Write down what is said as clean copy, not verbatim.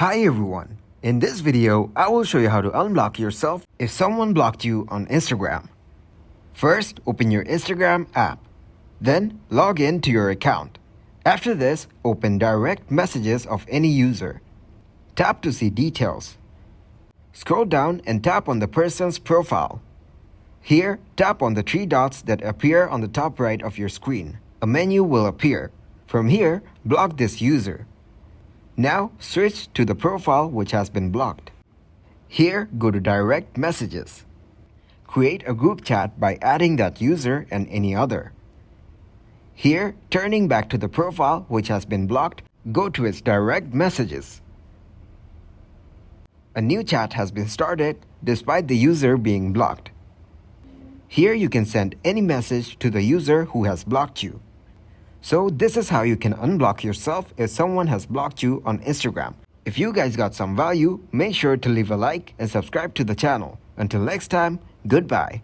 Hi everyone, in this video I will show you how to unblock yourself if someone blocked you on Instagram. First, open your Instagram app. Then log in to your account. After this, open direct messages of any user. Tap to see details. Scroll down and tap on the person's profile. Here, tap on the three dots that appear on the top right of your screen. A menu will appear. From here, block this user. Now, switch to the profile which has been blocked. Here, go to Direct Messages. Create a group chat by adding that user and any other. Here, turning back to the profile which has been blocked, go to its Direct Messages. A new chat has been started despite the user being blocked. Here you can send any message to the user who has blocked you. So this is how you can unblock yourself if someone has blocked you on Instagram. If you guys got some value, make sure to leave a like and subscribe to the channel. Until next time, goodbye.